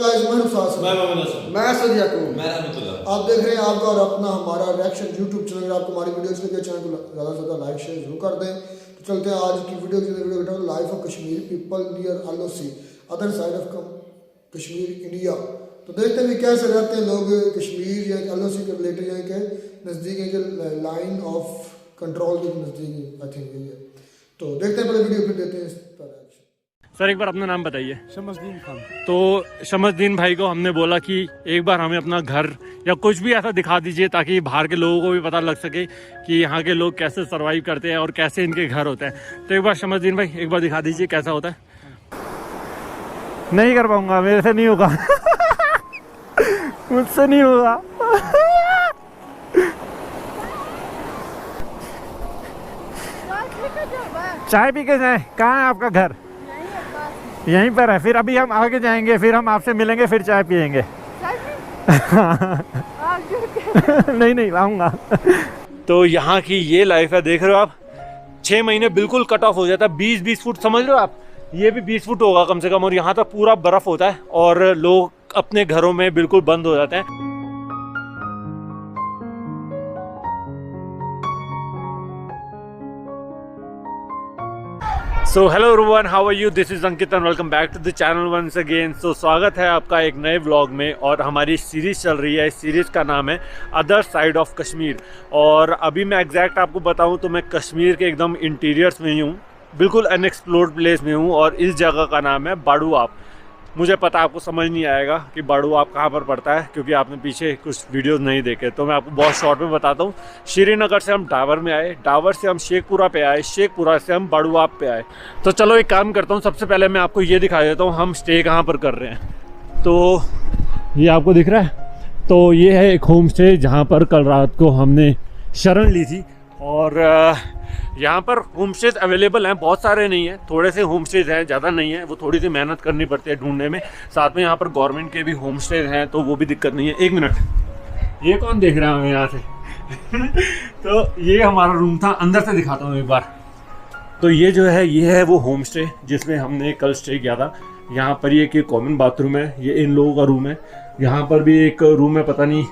मैं सदी याकूब। आप देख रहे हैं आपका और अपना हमारा रिएक्शन यूट्यूब चैनल। आपको हमारी वीडियोस के लिए चैनल को ज़्यादा से ज़्यादा लाइक शेयर जरूर कर दें। तो चलते हैं आज की video life of Kashmir people near LOC other side of Kashmir India. तो देखते हैं कि कैसे रहते हैं लोग कश्मीर या LOC के रिलेटेड या के नज़दीक है कि लाइन ऑफ कंट्रोल के नज़दीक आई थिंक यही है। तो देखते हैं पहले वीडियो फिर देते हैं इस पर। सर एक बार अपना नाम बताइए। शमसदीन खान। तो शमसदीन भाई को हमने बोला कि एक बार हमें अपना घर या कुछ भी ऐसा दिखा दीजिए ताकि बाहर के लोगों को भी पता लग सके कि यहाँ के लोग कैसे सरवाइव करते हैं और कैसे इनके घर होते हैं। तो एक बार शमसदीन भाई एक बार दिखा दीजिए कैसा होता है। नहीं कर पाऊंगा, मेरे से नहीं होगा मुझसे नहीं होगा चाय पी के जाए। कहाँ है आपका घर? यहीं पर है। फिर अभी हम आगे जाएंगे, फिर हम आपसे मिलेंगे, फिर चाय पियेंगे। नहीं नहीं आऊँगा। तो यहाँ की ये लाइफ है, देख रहे हो आप। 6 महीने बिल्कुल कट ऑफ हो जाता है। 20-20 फुट समझ रहे हो आप, ये भी 20 फुट होगा कम से कम। और यहाँ तक पूरा बर्फ होता है और लोग अपने घरों में बिल्कुल बंद हो जाते हैं। So hello everyone, how are you? This is Ankit and welcome back to the channel once again. So स्वागत है आपका एक नए व्लॉग में। और हमारी सीरीज़ चल रही है, इस सीरीज़ का नाम है अदर साइड ऑफ कश्मीर। और अभी मैं एग्जैक्ट आपको बताऊं तो मैं कश्मीर के एकदम इंटीरियर्स में ही हूँ, बिल्कुल अनएक्सप्लोर्ड प्लेस में हूँ। और इस जगह का नाम है बाड़ूआब। मुझे पता आपको समझ नहीं आएगा कि बाड़ूआब कहाँ पर पड़ता है, क्योंकि आपने पीछे कुछ वीडियोस नहीं देखे। तो मैं आपको बहुत शॉर्ट में बताता हूँ। श्रीनगर से हम डावर में आए, डावर से हम शेखपुरा पे आए, शेखपुरा से हम बाड़ूआब पे आए। तो चलो एक काम करता हूँ, सबसे पहले मैं आपको ये दिखा देता हूँ हम स्टे कहाँ पर कर रहे हैं। तो ये आपको दिख रहा है, तो ये है एक होम स्टे जहाँ पर कल रात को हमने शरण ली थी। और यहाँ पर होम स्टेज अवेलेबल हैं, बहुत सारे नहीं हैं, थोड़े से होम स्टेज हैं, ज़्यादा नहीं है। वो थोड़ी सी मेहनत करनी पड़ती है ढूंढने में। साथ में यहाँ पर गवर्नमेंट के भी होम स्टेज हैं, तो वो भी दिक्कत नहीं है। एक मिनट, ये कौन देख रहा है हमें यहाँ से तो ये हमारा रूम था, अंदर से दिखाता हूँ एक बार। तो ये जो है, ये है वो होम स्टे जिसमें हमने कल स्टे किया था। यहाँ पर ये कॉमन बाथरूम है, ये इन लोगों का रूम है। यहाँ पर भी एक रूम है, पता नहीं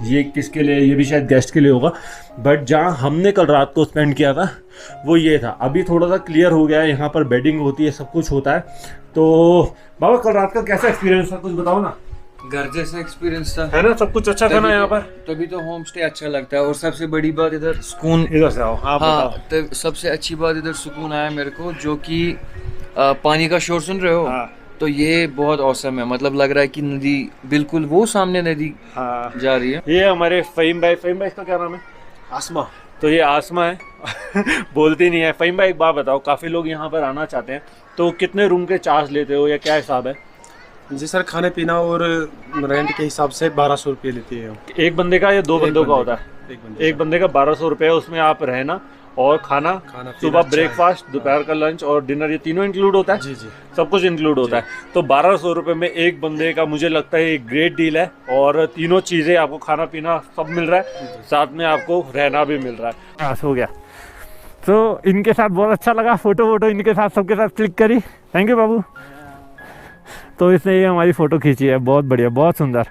ये किसके लिए, ये भी शायद गेस्ट के लिए होगा। बट जहाँ हमने कल रात को स्पेंड किया था वो ये था। अभी थोड़ा सा क्लियर हो गया है, यहाँ पर बेडिंग होती है, सब कुछ होता है। तो बाबा कल रात का कैसा एक्सपीरियंस था, कुछ बताओ ना। घर जैसा एक्सपीरियंस था, है ना, सब कुछ अच्छा था ना यहाँ पर। तभी तो होम स्टे अच्छा लगता है। और सबसे बड़ी बात इधर सुकून। इधर से आओ। हाँ तो सबसे अच्छी बात इधर सुकून आया मेरे को, जो कि पानी का शोर सुन रहे हो। हाँ। तो ये बहुत औसम है, मतलब लग रहा है कि नदी बिल्कुल वो सामने नदी जा रही है। ये हमारे फ़हीम भाई, इसका क्या नाम है? आसमा। तो ये आसमा है बोलती नहीं है। फ़हीम भाई एक बात बताओ, काफ़ी लोग यहाँ पर आना चाहते हैं, तो कितने रूम के चार्ज लेते हो या क्या हिसाब है? जी सर, खाने पीना और रेंट के हिसाब से 1200 रुपये लेती है। एक बंदे का या 2 बंदों का होता है? एक बंदे का 1200 रुपये। उसमें आप रहना और खाना सुबह ब्रेकफास्ट, दोपहर का लंच और डिनर, ये तीनों इंक्लूड होता है। जी जी, सब कुछ इंक्लूड होता है। तो 1200 रुपये में एक बंदे का मुझे लगता है एक ग्रेट डील है। और तीनों चीज़ें आपको, खाना पीना सब मिल रहा है, साथ में आपको रहना भी मिल रहा है। बस हो गया। तो इनके साथ बहुत अच्छा लगा, फ़ोटो इनके साथ सबके साथ क्लिक करी। थैंक यू बाबू। तो इसने ये हमारी फ़ोटो खींची है, बहुत बढ़िया, बहुत सुंदर।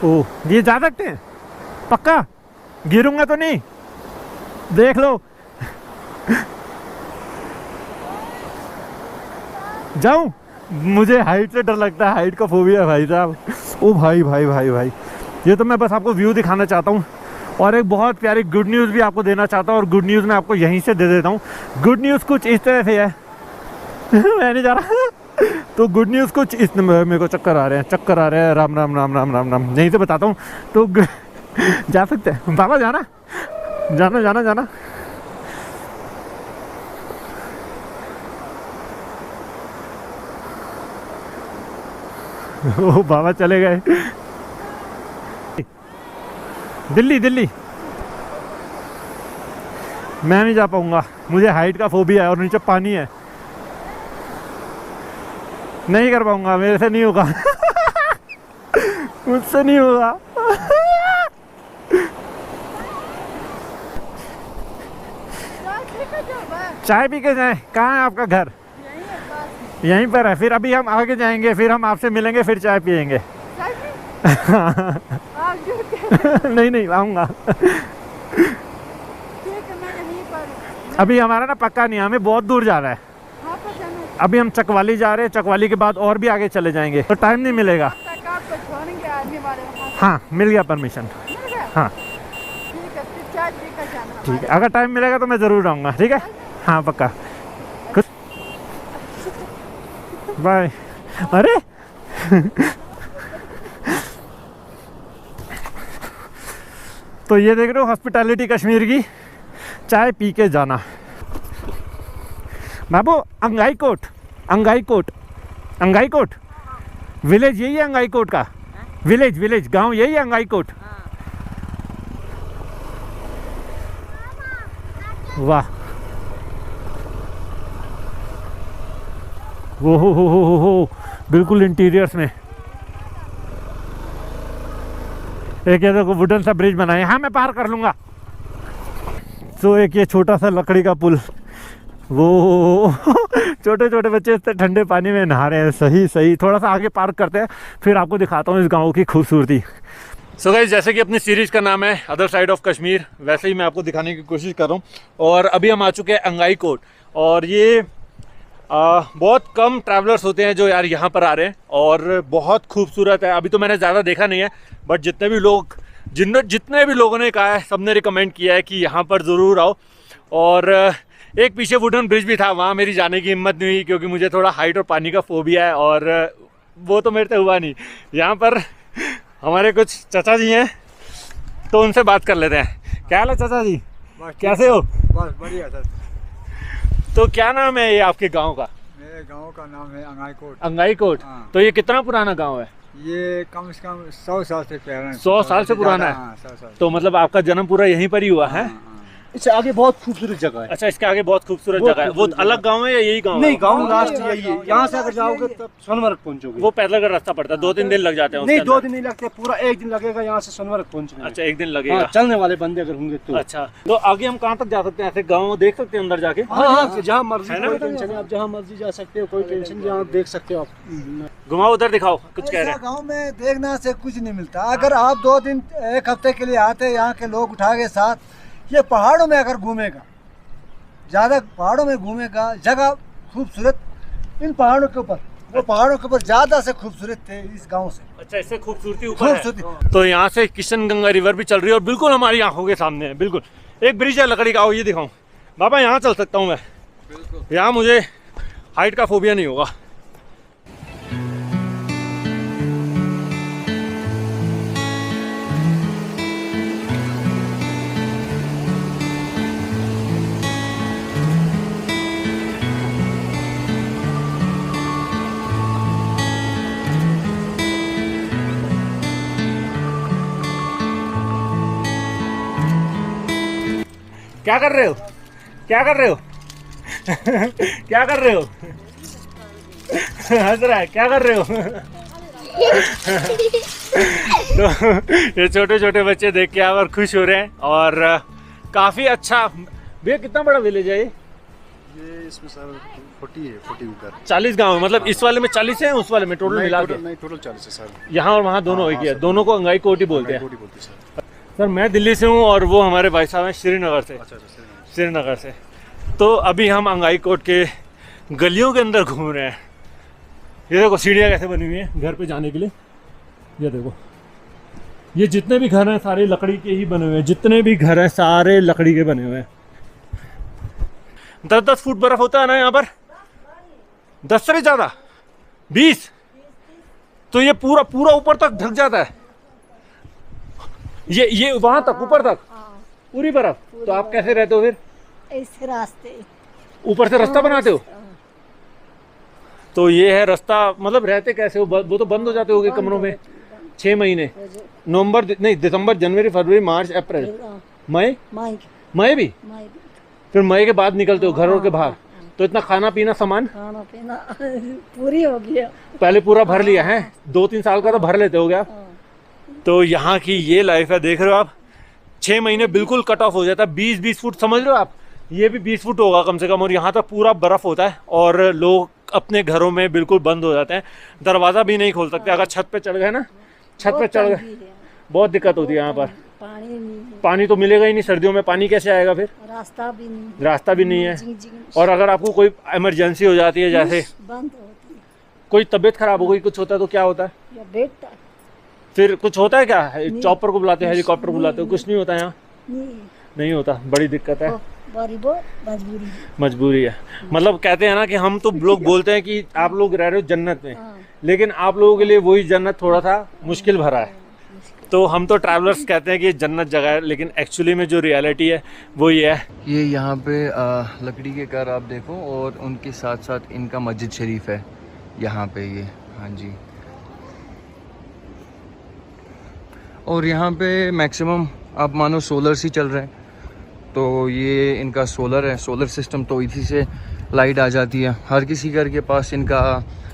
ओह, ये जा सकते हैं पक्का? गिरूंगा तो नहीं? देख लो जाऊं? मुझे हाइट से डर लगता है, हाइट का फोबिया भाई साहब। ओ भाई भाई भाई भाई, ये तो मैं बस आपको व्यू दिखाना चाहता हूँ। और एक बहुत प्यारी गुड न्यूज़ भी आपको देना चाहता हूँ, और गुड न्यूज़ मैं आपको यहीं से दे देता हूँ। गुड न्यूज़ कुछ इस तरह से है मैं नहीं जा रहा तो गुड न्यूज़ कुछ इस, मेरे को चक्कर आ रहे हैं, राम राम राम राम राम राम, यहीं से बताता हूँ। तो जा सकते हैं बाबा, जाना जाना जाना जाना। ओ बाबा चले गए। दिल्ली मैं नहीं जा पाऊंगा, मुझे हाइट का फोबिया है और नीचे पानी है, नहीं कर पाऊंगा, मेरे से नहीं होगा मुझसे नहीं होगा चाय पी के जाए। कहाँ है आपका घर? यहीं पर है। फिर अभी हम आगे जाएंगे, फिर हम आपसे मिलेंगे, फिर चाय पियेंगे। नहीं नहीं आऊँगा। अभी हमारा ना पक्का नहीं, हमें बहुत दूर जाना है। अभी हम चकवाली जा रहे हैं, चकवाली के बाद और भी आगे चले जाएंगे, तो टाइम नहीं मिलेगा। हाँ मिल गया परमिशन। हाँ ठीक है, अगर टाइम मिलेगा तो मैं ज़रूर आऊँगा। ठीक है हाँ पक्का। बाय। अरे तो ये देख रहे हो हॉस्पिटैलिटी कश्मीर की, चाय पी के जाना। बाबू अंगाई कोट, अंगाई कोट, अंगाई कोट विलेज यही है, अंगाई कोट का विलेज, विलेज गांव यही है अंगाई कोट। वाह वो हो बिल्कुल इंटीरियर्स में। एक ये देखो वुडन सा ब्रिज बनाया, हाँ मैं पार कर लूँगा। तो एक ये छोटा सा लकड़ी का पुल, वो छोटे छोटे बच्चे इतने ठंडे पानी में नहा रहे हैं। सही सही, थोड़ा सा आगे पार्क करते हैं, फिर आपको दिखाता हूँ इस गाँव की खूबसूरती। सो गाइस, जैसे कि अपनी सीरीज़ का नाम है अदर साइड ऑफ कश्मीर, वैसे ही मैं आपको दिखाने की कोशिश कर रहा हूँ। और अभी हम आ चुके हैं अंगाई कोट, और ये बहुत कम ट्रैवलर्स होते हैं जो यार यहाँ पर आ रहे हैं, और बहुत खूबसूरत है। अभी तो मैंने ज़्यादा देखा नहीं है, बट जितने भी लोगों ने कहा है, सबने रिकमेंड किया है कि यहाँ पर ज़रूर आओ। और एक पीछे वुडन ब्रिज भी था, वहाँ मेरी जाने की हिम्मत नहीं हुई, क्योंकि मुझे थोड़ा हाइट और पानी का फोबिया है, और वो तो मेरे से हुआ नहीं। यहाँ पर हमारे कुछ चाचा जी हैं, तो उनसे बात कर लेते हैं। क्या हाल है चाचा जी, कैसे हो? बस बढ़िया सर। तो क्या नाम है ये आपके गांव का? मेरे गांव का नाम है अंगाई कोट। अंगाई कोट। हाँ। तो ये कितना पुराना गांव है? ये कम से कम 100 साल से पहले। 100 साल से पुराना है? हाँ, 100 साल। तो मतलब आपका जन्म पूरा यहीं पर ही हुआ है? हाँ। इससे आगे बहुत खूबसूरत जगह है। अच्छा, इसके आगे बहुत खूबसूरत जगह है। वो अलग गांव है या यही गांव है? नहीं, गांव लास्ट यही है। यहाँ से अगर जाओगे तब सोनमर्ग पहुंचोगे। वो पैदल का रास्ता पड़ता है, 2-3 दिन लग जाते हैं? नहीं 2 दिन नहीं लगते, पूरा 1 दिन लगेगा यहाँ से सोनमर्ग पहुँचने। अच्छा 1 दिन लगेगा। हाँ, चलने वाले बंदे अगर होंगे तो। अच्छा, तो आगे हम कहाँ तक जा सकते हैं? ऐसे गाँव देख सकते हैं अंदर जाके? हाँ, जहाँ मर्जी, कोई टेंशन नहीं, आप जहाँ मर्जी जा सकते हो, कोई टेंशन नहीं, आप देख सकते हो। आप घुमाओ, उधर दिखाओ, कुछ कह रहे हैं। गांव में देखना से कुछ नहीं मिलता। अगर आप 2 दिन 1 हफ्ते के लिए आते हैं, यहाँ के लोग उठा के साथ, ये पहाड़ों में अगर घूमेगा, ज़्यादा पहाड़ों में घूमेगा, जगह खूबसूरत इन पहाड़ों के ऊपर, वो पहाड़ों के ऊपर ज़्यादा से खूबसूरत थे इस गांव से। अच्छा, इससे खूबसूरती ऊपर है। तो यहाँ से किशन गंगा रिवर भी चल रही है, और बिल्कुल हमारी आंखों के सामने है। बिल्कुल एक ब्रिज है लकड़ी का, आओ ये दिखाऊं। बाबा यहाँ चल सकता हूँ मैं, यहाँ मुझे हाइट का फोबिया नहीं होगा। क्या कर रहे हो? क्या कर रहे हो? क्या कर रहे हो? हंस रहा है, क्या कर रहे हो? तो ये छोटे छोटे बच्चे देख के और खुश हो रहे हैं, और काफ़ी अच्छा। भैया कितना बड़ा विलेज है ये? इसमें सर 40 है, 40 ऊपर 40 गाँव है। मतलब इस वाले में 40 है, उस वाले में टोटल मिला के? नहीं, टोटल 40 है सर। यहाँ और वहाँ दोनों एक ही है, दोनों को अंगाई कोट ही बोलते हैं। सर। सर मैं दिल्ली से हूँ, और वो हमारे भाई साहब हैं श्रीनगर से। अच्छा, श्रीनगर से। तो अभी हम अंगाई कोट के गलियों के अंदर घूम रहे हैं। ये देखो सीढ़ियाँ कैसे बनी हुई हैं घर पे जाने के लिए। ये देखो, ये जितने भी घर हैं सारे लकड़ी के ही बने हुए हैं। जितने भी घर हैं सारे लकड़ी के बने हुए हैं। 10-10 फुट बर्फ होता है ना यहाँ पर, 10 से भी ज़्यादा, 20। तो ये पूरा पूरा ऊपर तक ढक जाता है, ये वहां तक, ऊपर तक पूरी बर्फ। तो आप कैसे रहते हो फिर? ऐसे रास्ते ऊपर से रास्ता बनाते हो? तो ये है रास्ता। मतलब रहते कैसे हो? वो तो बंद हो जाते होगे कमरों में 6 महीने, नवंबर नहीं, दिसंबर, जनवरी, फरवरी, मार्च, अप्रैल, मई, मई भी। फिर मई के बाद निकलते हो घरों के बाहर। तो इतना खाना पीना सामान पूरी हो गया, पहले पूरा भर लिया है? 2-3 साल का तो भर लेते हो गया। तो यहाँ की ये लाइफ है, देख रहे हो आप। 6 महीने बिल्कुल कट ऑफ हो जाता है। 20-20 फुट समझ लो आप, ये भी 20 फुट होगा कम से कम। और यहाँ तक पूरा बर्फ़ होता है, और लोग अपने घरों में बिल्कुल बंद हो जाते हैं, दरवाज़ा भी नहीं खोल सकते। अगर छत पे चढ़ गए ना, छत पे चढ़ गए, बहुत दिक्कत होती है यहाँ पर। पानी नहीं है, पानी तो मिलेगा ही नहीं, सर्दियों में पानी कैसे आएगा फिर? रास्ता भी नहीं है। और अगर आपको कोई इमरजेंसी हो जाती है, जैसे बंद होती है कोई तबीयत खराब हो गई, कुछ होता है तो क्या होता है? या बैठता है, फिर कुछ होता है क्या? चॉपर को बुलाते हैं, हेलीकॉप्टर बुलाते हो, कुछ नहीं होता यहाँ? नहीं होता, बड़ी दिक्कत है, मजबूरी है। मजबूरी है। मतलब कहते हैं ना कि हम तो लोग बोलते हैं कि आप लोग रह रहे हो जन्नत में, लेकिन आप लोगों के लिए वही जन्नत थोड़ा सा मुश्किल भरा है। तो हम तो ट्रैवलर्स कहते हैं कि ये जन्नत जगह है, लेकिन एक्चुअली में जो रियलिटी है वो ये है। ये यहाँ पे लकड़ी के घर आप देखो, और उनके साथ साथ इनका मस्जिद शरीफ है यहाँ पे ये। हाँ जी, और यहाँ पे मैक्सिमम आप मानो सोलर ही चल रहे हैं, तो ये इनका सोलर है, सोलर सिस्टम। तो इसी से लाइट आ जाती है हर किसी घर के पास इनका।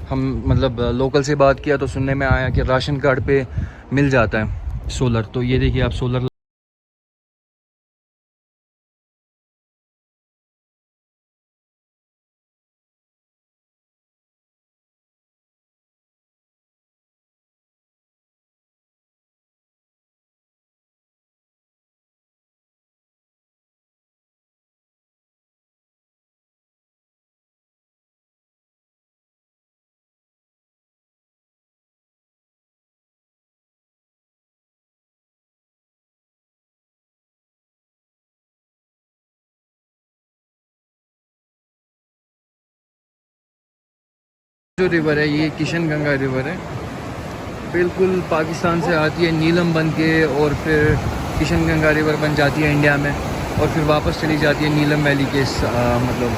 हम मतलब लोकल से बात किया तो सुनने में आया कि राशन कार्ड पे मिल जाता है सोलर। तो ये देखिए आप सोलर जो रिवर है ये किशन गंगा रिवर है, बिल्कुल पाकिस्तान से आती है नीलम बन के, और फिर किशन गंगा रिवर बन जाती है इंडिया में, और फिर वापस चली जाती है नीलम वैली के मतलब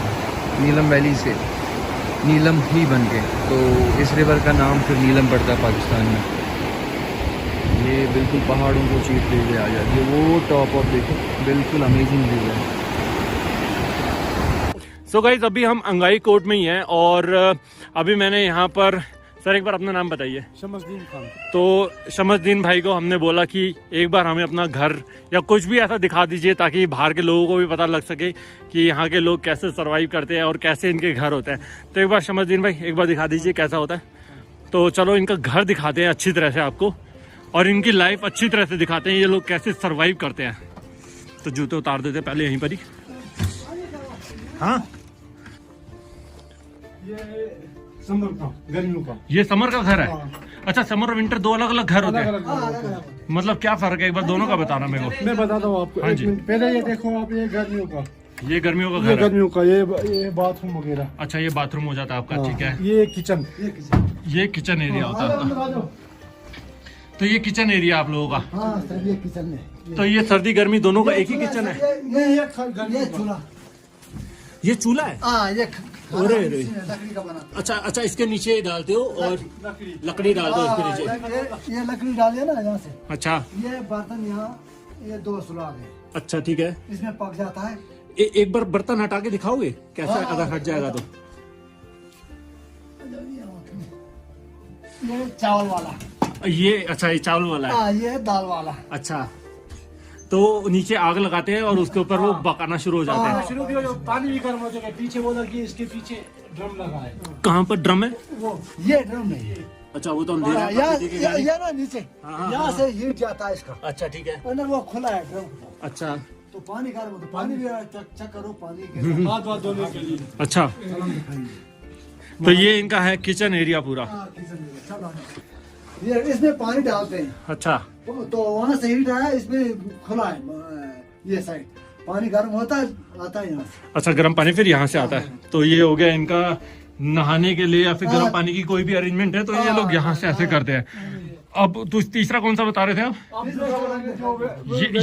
नीलम वैली से नीलम ही बन के। तो इस रिवर का नाम फिर नीलम पड़ता है पाकिस्तान में। ये बिल्कुल पहाड़ों को चीरते हुए आ जाती है, वो टॉप ऑफ देखो, बिल्कुल अमेजिंग व्यू है। सो गाइज अभी हम अंगाई कोट में ही हैं, और अभी मैंने यहाँ पर, सर एक बार अपना नाम बताइए। शमसदीन खान। तो शमसदीन भाई को हमने बोला कि एक बार हमें अपना घर या कुछ भी ऐसा दिखा दीजिए ताकि बाहर के लोगों को भी पता लग सके कि यहाँ के लोग कैसे सर्वाइव करते हैं और कैसे इनके घर होते हैं। तो एक बार शमसदीन भाई एक बार दिखा दीजिए कैसा होता है। तो चलो इनका घर दिखाते हैं अच्छी तरह से आपको, और इनकी लाइफ अच्छी तरह से दिखाते हैं, ये लोग कैसे सर्वाइव करते हैं। तो जूते उतार देते पहले यहीं पर ही। हाँ, ये समर का, गर्मियों का। ये समर का घर है। अच्छा, समर और विंटर दो अलग अलग घर होते हैं, मतलब क्या फर्क है? एक बार दोनों का बताना मेरे को। मैं बताता हूँ आपको। हाँ जी। पहले ये देखो आप, ये गर्मियों का, ये गर्मियों का ये घर है। गर्मियों का, ये बाथरूम वगैरह। अच्छा, ये बाथरूम हो जाता है आपका, ठीक है। ये किचन, ये किचन एरिया होता है आपका। तो ये किचन एरिया आप लोगों का। हाँ सर, ये किचन में। तो ये सर्दी गर्मी दोनों का एक ही किचन है। ये चूल्हा, ये चूल्हा है। हाँ ये अरे अरे, लकड़ी का बना। अच्छा अच्छा, इसके नीचे डालते हो और लकड़ी डालते हो इसके नीचे। ये लकड़ी डालिए ना यहाँ से। अच्छा, ये बर्तन यहाँ, ये 2 सुराख है, अच्छा ठीक है। इसमें पक जाता है। एक बार बर्तन हटा के दिखाओगे कैसा है? अगर हट जाएगा तो। ये चावल वाला, ये अच्छा, ये चावल वाला है। हाँ ये दाल वाला। अच्छा, तो नीचे आग लगाते हैं और उसके ऊपर वो पकाना शुरू हो जाता है। शुरू किया, पानी भी गर्म हो जाएगा। पीछे वो लगी, इसके पीछे ड्रम लगा है। कहाँ पर ड्रम है? वो ये ड्रम है। अच्छा, वो तो अंधेरा है, यहाँ ना नीचे, यहाँ से हीट जाता है इसका। अच्छा ठीक है। अंदर वो खुला है ड्रम। अच्छा, तो पानी गर्म होता है, पानी भी चेक करो, पानी हाथ वाथ धोने के लिए। अच्छा। तो ये इनका है किचन एरिया पूरा। ये इसमें पानी डालते हैं। अच्छा, तो वहाँ से हीट आया, इसमें खुला है ये साइड, पानी गर्म होता है, आता है यहाँ से। अच्छा, गर्म पानी फिर यहाँ से आता है। तो ये हो गया इनका नहाने के लिए या फिर गर्म पानी की कोई भी अरेंजमेंट है तो ये लोग यहाँ से ऐसे करते हैं। अब तो तीसरा कौन सा बता रहे थे आप?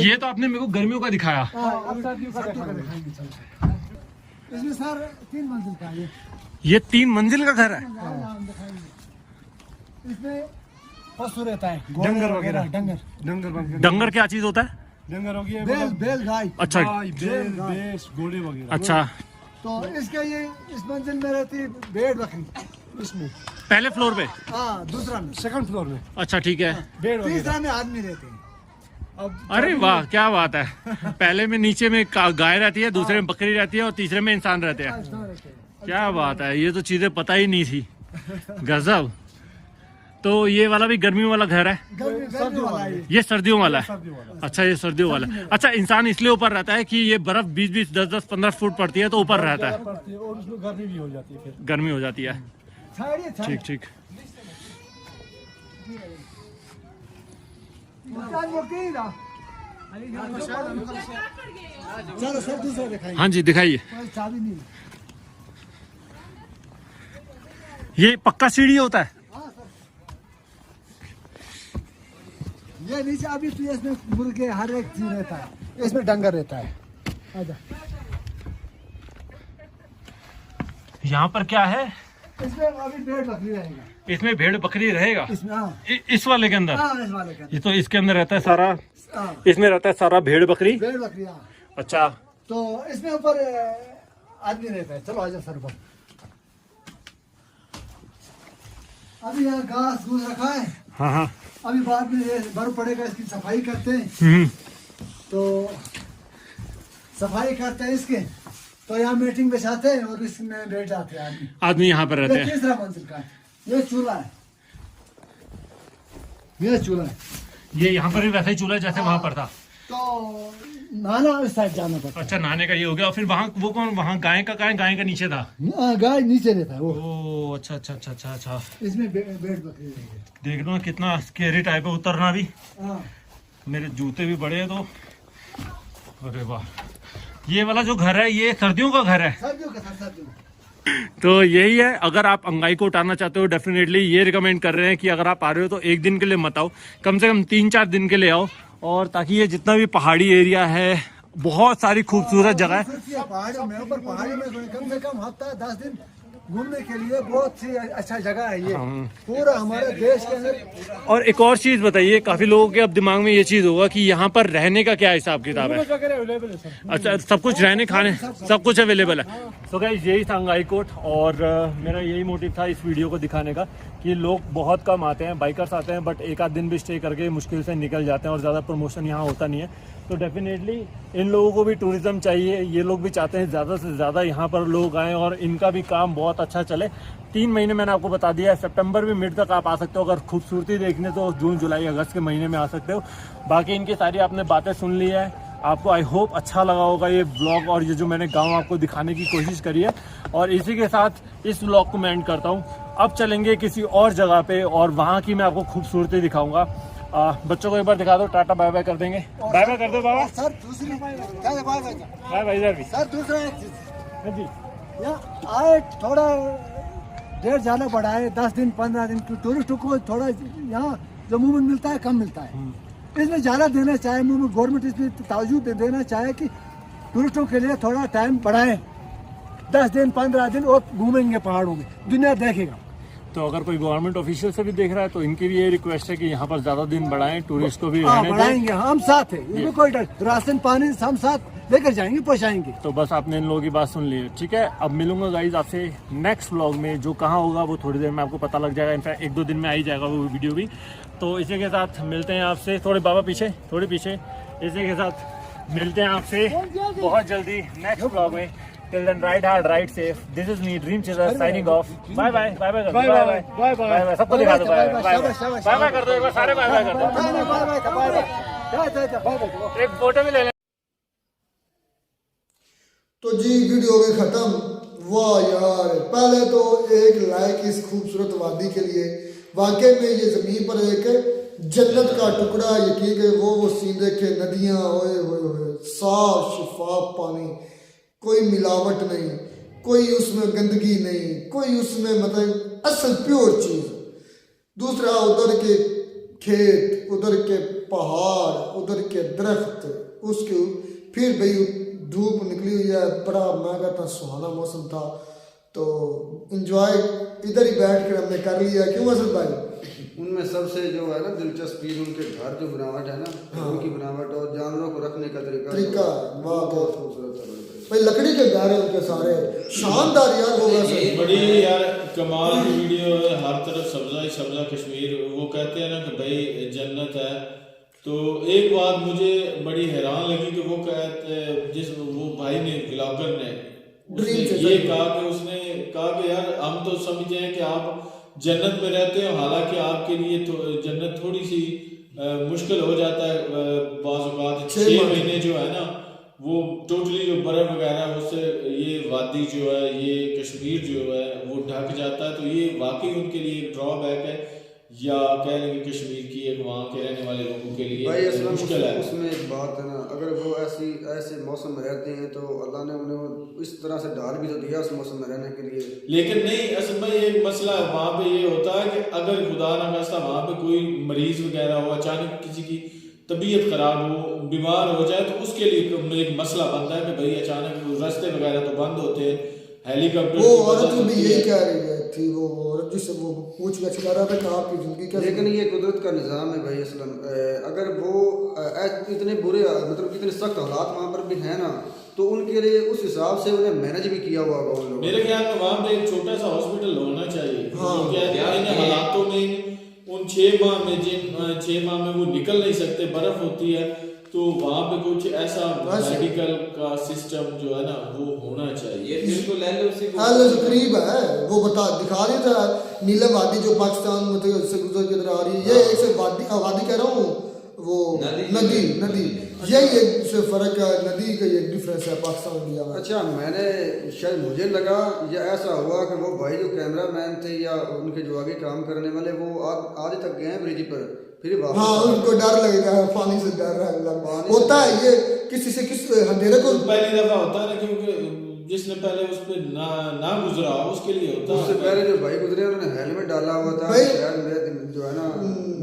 ये तो आपने मेरे को गर्मियों का दिखाया। इसमें सर 3 मंजिल का ये 3 मंजिल का घर है। इसमें पशु रहता है, डंगर वगैरह। डंगर डंगर क्या चीज होता है? डंगर हो गया, बैल गाय। अच्छा बैल, भैंस, घोड़े वगैरह। अच्छा, तो इसके ये इस मंजिल में रहती है भेड़ बकरी, इसमें पहले फ्लोर पे। हाँ दूसरा में, सेकंड फ्लोर में अच्छा ठीक है। बेड वगैरह। तीसरा में आदमी रहते हैं। अब अरे वाह, क्या बात है। पहले में नीचे में गाय रहती है, दूसरे में बकरी रहती है और तीसरे में इंसान रहते हैं। क्या बात है, ये तो चीजें पता ही नहीं थी। गजब। तो ये वाला भी गर्मियों वाला घर है, सर्दियों वाला है। ये सर्दियों वाला है। अच्छा, ये सर्दियों वाला। अच्छा, इंसान इसलिए ऊपर रहता है कि ये बर्फ 20-20, 10-10, 15 फुट पड़ती है तो ऊपर रहता है, और उसमें गर्मी भी हो जाती है फिर। गर्मी हो जाती है। ठीक ठीक। चलो सर दूसरा दिखाइए। हाँ जी, दिखाइए। चाबी नहीं। ये पक्का सीढ़ी होता है? ये नीचे अभी तो इसमें मुर्गे हर एक चीज रहता है, इसमें डंगर रहता है। आजा। यहाँ पर क्या है? इसमें अभी भेड़ बकरी रहेगा। इसमें भेड़ बकरी रहेगा इसमें हाँ। इस वाले के अंदर? हाँ, इस वाले का। ये तो इसके अंदर रहता है सारा, हाँ, इसमें रहता है सारा भेड़ बकरी। भेड़ बकरी हाँ। अच्छा, तो इसमें ऊपर आदमी रहता है। चलो आजा सर ऊपर। अभी यहाँ घास घूस रखा है। हाँ हाँ। अभी बाद में ये बर्फ पड़ेगा, इसकी सफाई करते हैं। तो सफाई करते हैं इसके, तो यहाँ मीटिंग बिछाते हैं और इसमें बैठ जाते हैं आदमी यहाँ पर रहते ये हैं। तीसरा मंजिल का है। ये चूल्हा है, ये चूल्हा है। ये यहाँ पर भी वैसा ही चूल्हा है जैसे वहाँ पर था। तो नहाना इस साइड जाना पड़ता अच्छा, नहाने का ये हो गया। और फिर वहाँ वो कौन, वहाँ गाय का गाय का नीचे था? है। गाय नीचे रहता है वो। ओ अच्छा अच्छा अच्छा अच्छा अच्छा। इसमें भेड़ बकरी रहेगी। देख लो कितना स्केरी टाइप है उतरना भी। हाँ, मेरे जूते भी बड़े हैं तो। अरे वाह, ये वाला जो घर है ये सर्दियों का घर है। सर्दियों का सर्दियों का। तो यही है, अगर आप अंगाई को उठाना चाहते हो डेफिनेटली ये रिकमेंड कर रहे हैं कि अगर आप आ रहे हो तो एक दिन के लिए मत आओ, कम से कम 3-4 दिन के लिए आओ। और ताकि ये जितना भी पहाड़ी एरिया है, बहुत सारी खूबसूरत जगह है। पहाड़ों में, ऊपर पहाड़ी में कम से कम हफ्ता 10 दिन घूमने के लिए बहुत सी अच्छा जगह है ये, पूरा हमारे देश के अंदर। और एक और चीज बताइए, काफी लोगों के अब दिमाग में ये चीज होगा कि यहाँ पर रहने का क्या हिसाब किताब है? अवेलेबल है सर। अच्छा, सब कुछ रहने खाने सब कुछ अवेलेबल है। तो गाइस, यही था अंगाई कोट और मेरा यही मोटिव था इस वीडियो को दिखाने का कि लोग बहुत कम आते हैं, बाइकर्स आते हैं, बट एक आध दिन भी स्टे करके मुश्किल से निकल जाते हैं और ज़्यादा प्रमोशन यहाँ होता नहीं है। तो डेफिनेटली इन लोगों को भी टूरिज्म चाहिए, ये लोग भी चाहते हैं ज़्यादा से ज़्यादा यहाँ पर लोग आएँ और इनका भी काम बहुत अच्छा चले। 3 महीने मैंने आपको बता दिया है, सितंबर भी मिड तक आप आ सकते हो। अगर खूबसूरती देखने तो जून जुलाई अगस्त के महीने में आ सकते हो। बाकी इनकी सारी आपने बातें सुन ली है, आपको आई होप अच्छा लगा होगा ये ब्लॉग और ये जो मैंने गाँव आपको दिखाने की कोशिश करी है। और इसी के साथ इस ब्लॉग को मैं एंड करता हूँ। अब चलेंगे किसी और जगह पे और वहाँ की मैं आपको खूबसूरती दिखाऊंगा। बच्चों को एक बार दिखा दो, टाटा बाय बाय कर देंगे। बाय बाय कर दो बाबा। सर दूसरी बाय बाय इधर भी। सर दूसरा एक चीज, हाँ जी, यहाँ आए थोड़ा देर ज़्यादा बढ़ा है, 10 दिन 15 दिन टूरिस्टों को थोड़ा यहाँ जो मूवमेंट मिलता है कम मिलता है। इसमें ज़्यादा देना चाहे मूवमेंट, गवर्नमेंट इसमें तवज्जो देना चाहे कि टूरिस्टों के लिए थोड़ा टाइम बढ़ाए, 10 दिन 15 दिन और घूमेंगे पहाड़ों में, दुनिया देखेगा। तो अगर कोई गवर्नमेंट ऑफिशियल से भी देख रहा है तो इनकी भी ये रिक्वेस्ट है कि यहाँ पर ज्यादा दिन बढ़ाएं, टूरिस्ट को भी हाँ, रहने दें। बढ़ाएंगे, हम साथ हैं, इसमें कोई डर, राशन पानी हम साथ लेकर जाएंगे, पहुँचाएंगे। तो बस आपने इन लोगों की बात सुन ली है, ठीक है। अब मिलूंगा गाइज आपसे नेक्स्ट व्लॉग में, जो कहाँ होगा वो थोड़ी देर में आपको पता लग जाएगा। इनफैक्ट 1-2 दिन में आ ही जाएगा वो वीडियो भी। तो इसी के साथ मिलते हैं आपसे, थोड़े बाबा पीछे, थोड़े पीछे। इसी के साथ मिलते हैं आपसे बहुत जल्दी नेक्स्ट व्लॉग में। Till then, ride hard, ride safe. This is me, Dream Chaser, signing off. Bye bye, bye bye, bye bye, bye bye. सबको दिखा दो, bye bye, bye bye कर दो एक बार, सारे bye bye कर दो। एक फोटो भी ले लें। तो जी वीडियो हो गई खत्म। वाह यार, पहले तो एक लाइक इस खूबसूरत वादी के लिए। वाकई में ये जमीन पर एक जन्नत का टुकड़ा, यकीन है वो सीन देखे, नदियां, ओए ओए, साफ शिफाफ पानी, कोई मिलावट नहीं, कोई उसमें गंदगी नहीं, कोई उसमें मतलब असल प्योर चीज। दूसरा उधर के खेत, उधर के पहाड़, उधर के दरख्त, उसके फिर भाई धूप निकली हुई है, बड़ा मैं कहता सुहाना मौसम था। तो इंजॉय इधर ही बैठ कर हमने कर लिया। क्यों असद भाई? उनमें सबसे जो है ना दिलचस्पी, उनके घर जो बनावट है ना, उनकी बनावट और जानवरों को रखने का तरीका वाह, बहुत खूबसूरत है भाई। लकड़ी के घर है उनके सारे, शानदार यार होगा सर। बड़ी यार कमाल की वीडियो है, हर तरफ सब्जा ही सब्जा कश्मीर। वो कहते हैं ना कि भाई जन्नत है। तो एक बात मुझे बड़ी हैरान लगी कि वो कहते, जिस वो भाई ने ब्लॉगर ने ड्रीम से ये उसने कहा कि यार हम तो समझते हैं कि आप जन्नत में रहते हो, हालांकि आपके लिए जन्नत थोड़ी सी मुश्किल हो जाता है बाज़ औक़ात। 6 महीने जो है ना वो टोटली जो बर्फ़ वगैरह है उससे ये वादी जो है, ये कश्मीर जो है वो ढक जाता है। तो ये वाकई उनके लिए एक ड्रॉबैक है, या कह लेंगे कश्मीर की एक वहाँ के रहने वाले लोगों के लिए भाई मुश्किल है। उसमें एक बात है ना, अगर वो ऐसे मौसम में रहते हैं तो अल्लाह ने उन्हें इस तरह से डाल भी तो दिया उस मौसम में रहने के लिए। लेकिन नहीं, असल में एक मसला है वहाँ पे ये होता है कि अगर खुदा ना खास्ता वहाँ पे कोई मरीज वगैरह हो, अचानक किसी की तबीयत खराब हो, बीमार हो जाए, तो उसके लिए एक मसला बनता है कि भाई अचानक रास्ते वगैरह तो बंद होते हैं, हेलीकॉप्टर। वो औरत भी यही कह रही थी, वो औरत जिससे वो पूछ गछ कर रहा था कि आपकी जिंदगी क्या। लेकिन ये कुदरत का निज़ाम है भाई असलम। अगर वो इतने बुरे मतलब कितने सख्त हालात वहाँ पर भी हैं ना, तो उनके लिए उस हिसाब से उन्हें मैनेज भी किया हुआ होगा उन लोगों। मेरे ख्याल में वहाँ पे एक छोटा सा हॉस्पिटल होना चाहिए। हाँ, इन हालातों में उन 6 माह में जिन 6 माह में वो निकल नहीं सकते, बर्फ होती है, तो वहाँ पे कुछ ऐसा मेडिकल का सिस्टम जो है ना वो होना चाहिए। बिल्कुल एल जो करीब है वो दिखा रही था नीलम वादी जो पाकिस्तान मतलब से गुजर के इधर आ रही है। ये एक से वादी कह रहा हूँ, वो नदी यही एक से फर्क है, नदी का ये डिफरेंस है पाकिस्तान इंडिया में। अच्छा, मैंने शायद मुझे लगा या ऐसा हुआ कि वो भाई जो कैमरा मैन थे या उनके जो आगे काम करने वाले वो आधे तक गए ब्रिज पर, फिर हाँ उनको डर लगेगा, पानी से डर होता है। ये किसी से किस अंधेरे को पहली दफा होता है ना, क्योंकि जिसने पहले उस पे ना गुजरा उसके लिए होता है। उससे पहले जो भाई गुजरे उन्होंने हेलमेट डाला हुआ था, शायद मेरे जो है ना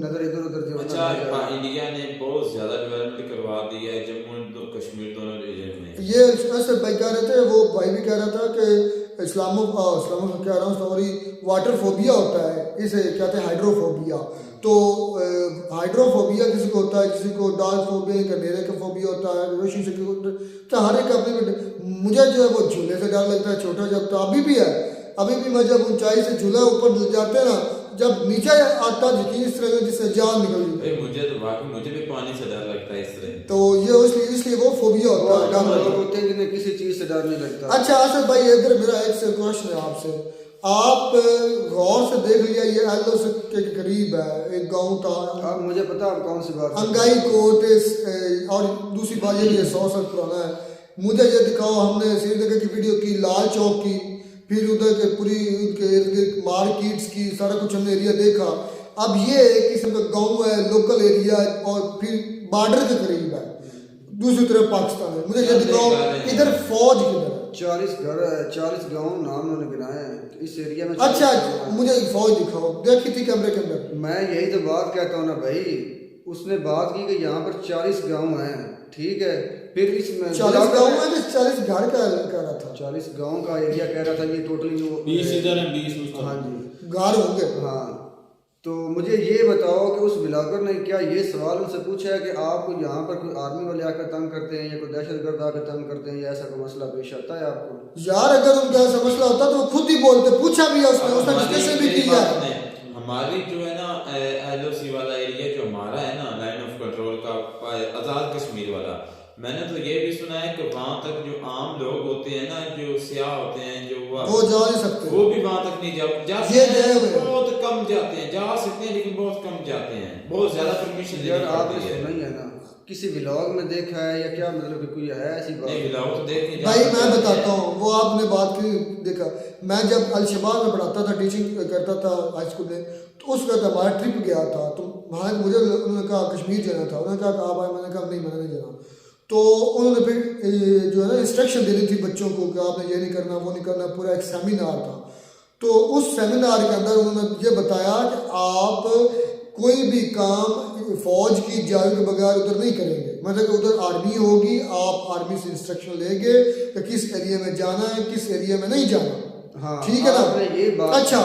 नजर इधर उधर जो। अच्छा, इंडिया ने बहुत ज्यादा डेवलपमेंट करवा दी है जम्मू कश्मीर दोनों रीजन में। ये ऐसे भाई कह रहे थे, वो भाई भी कह रहा था कि इस्लामो कह रहा हूँ सॉरी, वाटर फोबिया होता है, इसे कहते हैं हाइड्रोफोबिया। तो हाइड्रोफोबिया किसी को होता है, किसी को डार्क फोबिया, अंधेरे का फोबिया होता है, रोशनी से तो हर एक अपने। मुझे जो है वो झूले से डर लगता है छोटा जब, तो अभी भी है। अभी भी मैं जब ऊंचाई से झूला ऊपर जाते हैं ना, जब नीचे आता यकीन इस तरह जिससे जान निकल जाती है। मुझे भी पानी से डर लगता है इस तरह। तो ये इसलिए वो फोबिया होता है, डर होते हैं जिन्हें किसी चीज से डर नहीं लगता। अच्छा असद भाई, इधर मेरा एक से क्वेश्चन है आपसे। आप गौर से देख लिया, ये एलो से के करीब है एक गांव था। अब मुझे पता आप कौन सी बात अंगाई कोट, और दूसरी बात ये 100 साल पुराना है। मुझे ये दिखाओ, हमने श्रीनगर की वीडियो की, लाल चौक की, फिर उधर के पूरी उनके इर्द गिर्द मार्केट्स की, सारा कुछ हमने एरिया देखा। अब ये एक किस्म का गाँव है, लोकल एरिया, और फिर बॉर्डर के करीब है, दूसरी तरफ पाकिस्तान है। मुझे ये दिखाओ इधर फौज किधर है? 40 गाँव नाम उन्होंने गिनाए हैं इस एरिया में। अच्छा, मुझे फौज दिखाओ, देखी थी कैमरे के अंदर। मैं यही तो बात कहता हूँ ना भाई, उसने बात की कि यहाँ पर 40 गाँव हैं, ठीक है। फिर इसमें 40 गाँव है कि 40 घर का कह रहा था? 40 गाँव का एरिया कह रहा था, ये टोटली जो 20 इधर है 20 उस तरफ। हाँ जी, घर होंगे। हाँ, तो मुझे ये बताओ कि उस ब्लॉगर ने क्या ये सवाल उनसे पूछा है कि आपको यहाँ पर कोई आर्मी वाले आकर तंग करते हैं या कोई दहशतगर्द आकर तंग करते हैं, या ऐसा कोई मसला पेश आता है आपको? यार अगर उनका ऐसा मसला होता तो वो खुद ही बोलते, पूछा भी है उसने डिस्कशन भी किया। हमारी जो है ना LOC वाला एरिया जो हमारा है ना, लाइन ऑफ कंट्रोल का आज़ाद कश्मीर वाला, मैंने तो ये भी सुना है कि वहाँ तक जो आम लोग होते हैं ना, जो सियाह होते हैं, जो वो जा नहीं सकते, वो भी वहाँ तक नहीं जा सकते, बहुत कम जाते हैं। जा सकते हैं लेकिन बहुत कम जाते हैं, बहुत ज्यादा परमिशन यार आपने सुना ही है ना, किसी व्लॉग में देखा है या क्या, मतलब कि कोई है ऐसी बात? नहीं, व्लॉग तो देख नहीं भाई, मैं बताता हूँ, वो आपने बात की देखा। मैं जब अल-शबाब में पढ़ाता था, टीचिंग करता था हाई स्कूल में, तो उस वक्त हमारा ट्रिप गया था, तो वहाँ मुझे उन्होंने कहा कश्मीर जाना था। उन्होंने कहा आप आए, मैंने कहा नहीं, मैंने नहीं जाना। तो उन्होंने फिर जो है ना इंस्ट्रक्शन देनी थी बच्चों को कि आपने ये नहीं करना, वो नहीं करना, पूरा एक सेमिनार था। तो उस सेमिनार के अंदर उन्होंने ये बताया कि आप कोई भी काम फौज की इजाज़त के बगैर उधर नहीं करेंगे, मतलब कि उधर आर्मी होगी, आप आर्मी से इंस्ट्रक्शन लेंगे कि किस एरिया में जाना है, किस एरिया में नहीं जाना। हाँ, ठीक है ना, ये बात। अच्छा,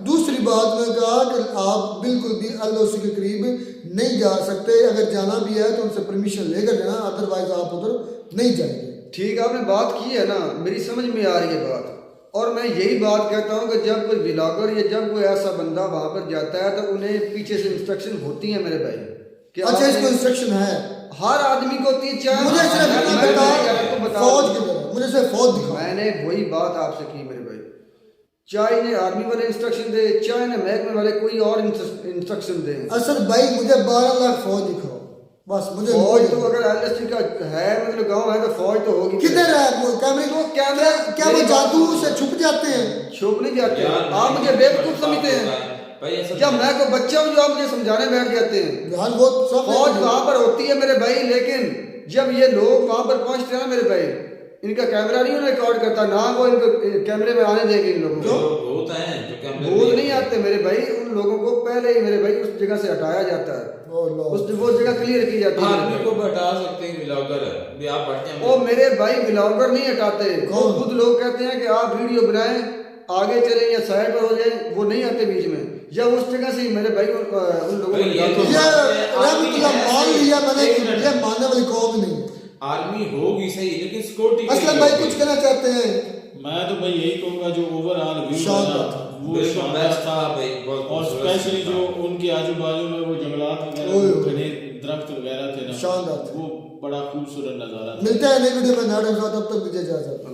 दूसरी बात मैं कहा कि आप बिल्कुल भी LOC के करीब नहीं जा सकते, अगर जाना भी है तो उनसे परमिशन लेकर जाना, अदरवाइज आप उधर नहीं जाएंगे। ठीक, आपने बात की है ना, मेरी समझ में आ रही है बात। और मैं यही बात कहता हूँ कि जब कोई व्लॉगर या जब कोई ऐसा बंदा वहां पर जाता है तो उन्हें पीछे से इंस्ट्रक्शन होती है मेरे भाई। अच्छा, इसको इंस्ट्रक्शन है, हर आदमी को होती है। मुझे सिर्फ फौज की तरह मुझे सिर्फ फौज दिखाओ। मैंने वही बात आपसे की मेरे भाई, चाहे इन्हें आर्मी वाले इंस्ट्रक्शन दे, चाहे इन्हें महकमे वाले कोई और इंस्ट्रक्शन दे। असद भाई मुझे 12 लाख फौज दिखाओ बस। मुझे फौज तो अगर LST का है मतलब गांव है तो फौज तो होगी। किधर है वो कैमरे को? कैमरा क्या वो जादू से छुप जाते हैं? छुप नहीं जाते। आप मुझे बेवकूफ समझते हैं या मैं को बच्चा हूँ जो आप मुझे समझाने बैठ जाते हैं? यार वो सब फौज वहां पर होती है मेरे भाई, लेकिन जब ये लोग वहां पर पहुंचते हैं मेरे भाई, इनका कैमरा नहीं रिकॉर्ड करता ना, वो इनको कैमरे में आने देंगे। इन लोगों को भूत हैं जो कैमरे भूत नहीं आते मेरे भाई, उन लोगों को पहले ही मेरे भाई उस जगह से हटाया जाता है, वो जगह क्लियर की जाती है। आर्मी को हटा सकते हैं व्लॉगर भी, आप हटते वो मेरे भाई व्लॉगर नहीं हटाते, वो खुद लोग कहते हैं कि आप वीडियो बनाएं, आगे चले या साइड पर हो जाए, वो नहीं आते बीच में। जब उस जगह से मेरे भाई उन लोगों को मान लिया मैंने, ये मानने वाली कौम नहीं है। आर्मी होगी सही, लेकिन सिक्योरिटी असलम भाई कुछ कहना चाहते हैं? मैं तो भाई यही कहूंगा जो ओवरऑल व्यू शानदार था वो शानदार था भाई, और स्पेशली जो उनके आजू बाजू में वो जंगलात वगैरह, घने दरख्त वगैरह थे ना, शानदार, वो बड़ा खूबसूरत नजारा था। मिलते हैं नई वीडियो में नए ढंग से, तब तक दीजिए इजाजत।